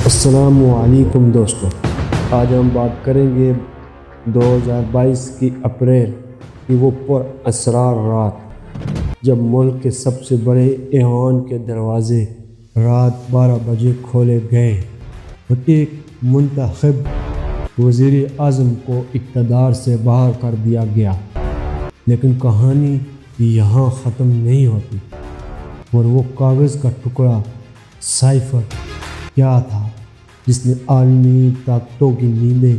السلام علیکم دوستوں، آج ہم بات کریں گے 2022 کی اپریل کی وہ پر اسرار رات جب ملک کے سب سے بڑے ایوان کے دروازے رات 12 بجے کھولے گئے اور ایک منتخب وزیر اعظم کو اقتدار سے باہر کر دیا گیا۔ لیکن کہانی یہاں ختم نہیں ہوتی، اور وہ کاغذ کا ٹکڑا سائفر کیا تھا جس نے عالمی طاقتوں کی نیندیں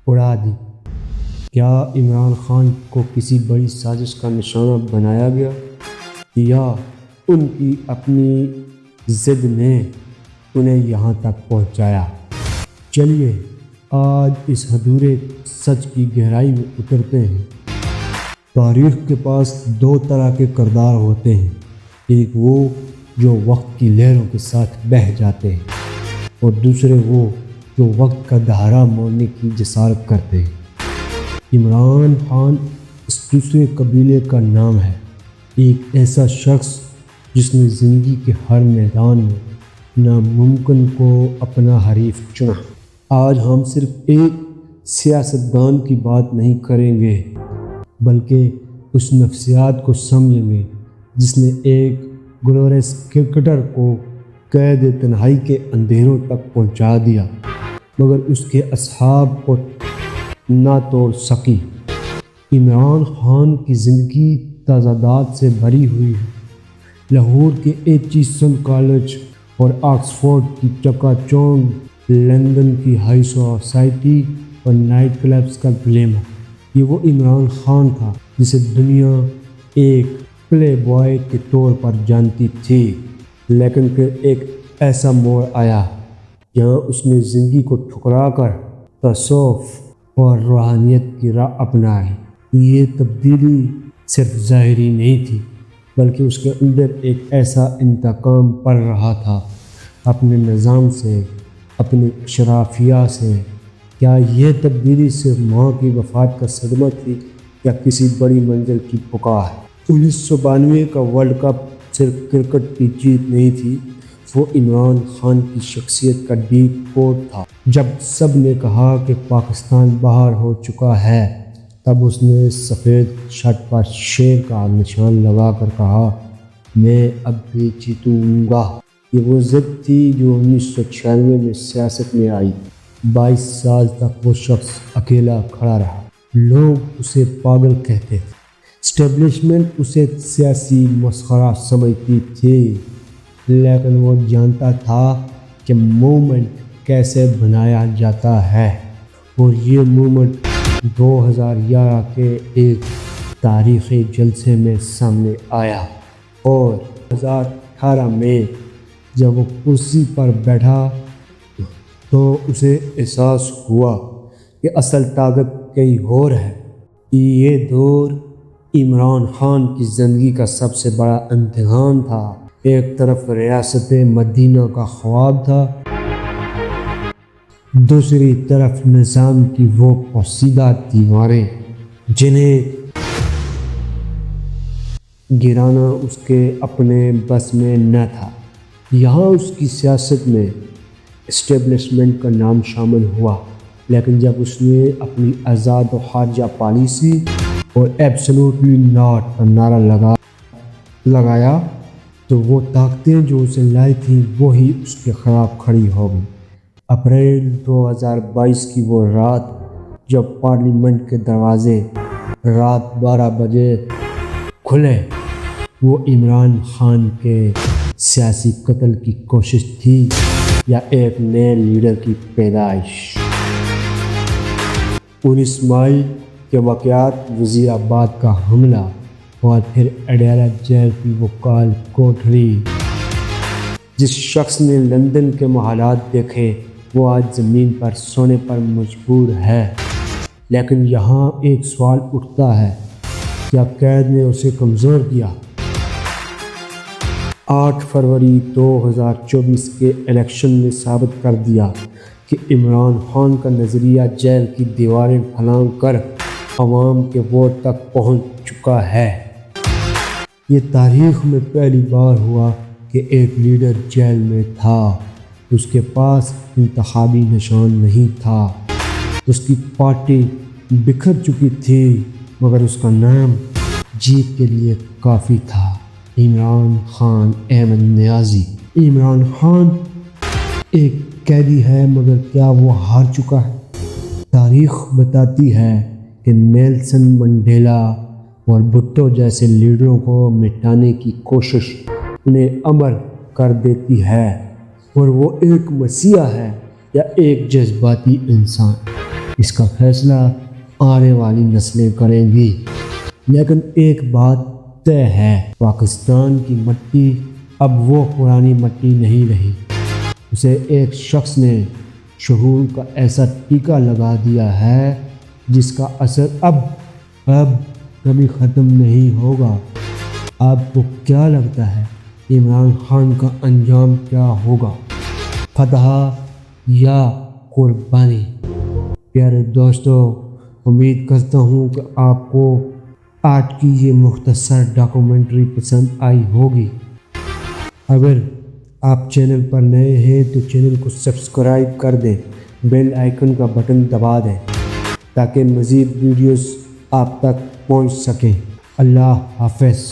اڑا دی؟ کیا عمران خان کو کسی بڑی سازش کا نشانہ بنایا گیا، یا ان کی اپنی ضد نے انہیں یہاں تک پہنچایا؟ چلیے آج اس ادھورے سچ کی گہرائی میں اترتے ہیں۔ تاریخ کے پاس دو طرح کے کردار ہوتے ہیں، ایک وہ جو وقت کی لہروں کے ساتھ بہہ جاتے ہیں، اور دوسرے وہ جو وقت کا دہارا موڑنے کی جسارت کرتے ہیں۔ عمران خان اس دوسرے قبیلے کا نام ہے، ایک ایسا شخص جس نے زندگی کے ہر میدان میں ناممکن کو اپنا حریف چنا۔ آج ہم صرف ایک سیاستدان کی بات نہیں کریں گے، بلکہ اس نفسیات کو سمجھیں گے جس نے ایک گلوریس کرکٹر کو قید تنہائی کے اندھیروں تک پہنچا دیا، مگر اس کے اصحاب کو نہ توڑ سکی۔ عمران خان کی زندگی تضادات سے بھری ہوئی ہے۔ لاہور کے ایچیسن کالج اور آکسفورڈ کی چکا چوند، لندن کی ہائی سوسائٹی اور نائٹ کلبز کا گلیمر، یہ وہ عمران خان تھا جسے دنیا ایک پلے بوائے کے طور پر جانتی تھی۔ لیکن پھر ایک ایسا موڑ آیا جہاں اس نے زندگی کو ٹھکرا کر تصوف اور روحانیت کی راہ اپنائی۔ یہ تبدیلی صرف ظاہری نہیں تھی، بلکہ اس کے اندر ایک ایسا انتقام پڑ رہا تھا اپنے نظام سے، اپنی اشرافیہ سے۔ کیا یہ تبدیلی صرف ماں کی وفات کا صدمہ تھی، یا کسی بڑی منزل کی پکار؟ 1992 کا ورلڈ کپ صرف کرکٹ کی جیت نہیں تھی، وہ عمران خان کی شخصیت کا ڈیپ کوڈ تھا۔ جب سب نے کہا کہ پاکستان باہر ہو چکا ہے، تب اس نے سفید شرٹ پر شیر کا نشان لگا کر کہا، میں اب بھی جیتوں گا۔ یہ وہ ضد تھی جو 1996 میں سیاست میں آئی۔ 22 سال تک وہ شخص اکیلا کھڑا رہا۔ لوگ اسے پاگل کہتے تھے، اسٹیبلشمنٹ اسے سیاسی مسخرہ سمجھتی تھی، لیکن وہ جانتا تھا کہ موومنٹ کیسے بنایا جاتا ہے، اور یہ موومنٹ 2011 کے ایک تاریخی جلسے میں سامنے آیا۔ اور 2018 میں جب وہ کرسی پر بیٹھا تو اسے احساس ہوا کہ اصل طاقت کہیں اور ہے۔ یہ دور عمران خان کی زندگی کا سب سے بڑا امتحان تھا۔ ایک طرف ریاست مدینہ کا خواب تھا، دوسری طرف نظام کی وہ پوشیدہ دیواریں جنہیں گرانا اس کے اپنے بس میں نہ تھا۔ یہاں اس کی سیاست میں اسٹیبلشمنٹ کا نام شامل ہوا، لیکن جب اس نے اپنی آزاد و خارجہ پالیسی اور ایبسولوٹلی ناٹ کا نعرہ لگایا تو وہ طاقتیں جو اسے لائی تھیں وہی اس کے خلاف کھڑی ہو گئی۔ اپریل 2022 کی وہ رات جب پارلیمنٹ کے دروازے رات 12 بجے کھلے، وہ عمران خان کے سیاسی قتل کی کوشش تھی یا ایک نئے لیڈر کی پیدائش؟ 19 مئی کے واقعات، وزیر آباد کا حملہ، اور پھر اڈیالہ جیل کی وہ کال کوٹھری۔ جس شخص نے لندن کے محلات دیکھے وہ آج زمین پر سونے پر مجبور ہے۔ لیکن یہاں ایک سوال اٹھتا ہے، کیا قید نے اسے کمزور کیا؟ 8 فروری 2024 کے الیکشن نے ثابت کر دیا کہ عمران خان کا نظریہ جیل کی دیواریں پھلانگ کر عوام کے ووٹ تک پہنچ چکا ہے۔ یہ تاریخ میں پہلی بار ہوا کہ ایک لیڈر جیل میں تھا، اس کے پاس انتخابی نشان نہیں تھا۔ اس کی پارٹی بکھر چکی تھی مگر اس کا نام جیت کے لیے کافی تھا، عمران خان احمد نیازی۔ عمران خان ایک قیدی ہے مگر کیا وہ ہار چکا ہے؟ تاریخ بتاتی ہے کہ نیلسن منڈیلا اور بھٹو جیسے لیڈروں کو مٹانے کی کوشش انہیں امر کر دیتی ہے، اور وہ ایک مسیحا ہے یا ایک جذباتی انسان، اس کا فیصلہ آنے والی نسلیں کریں گی۔ لیکن ایک بات طے ہے، پاکستان کی مٹی اب وہ پرانی مٹی نہیں رہی۔ اسے ایک شخص نے شعور کا ایسا ٹیکا لگا دیا ہے جس کا اثر اب کبھی ختم نہیں ہوگا۔ آپ کو کیا لگتا ہے عمران خان کا انجام کیا ہوگا، فتح یا قربانی؟ پیارے دوستو، امید کرتا ہوں کہ آپ کو آج کی یہ مختصر ڈاکومنٹری پسند آئی ہوگی۔ اگر آپ چینل پر نئے ہیں تو چینل کو سبسکرائب کر دیں، بیل آئیکن کا بٹن دبا دیں تاکہ مزید ویڈیوز آپ تک پہنچ سکیں۔ اللہ حافظ۔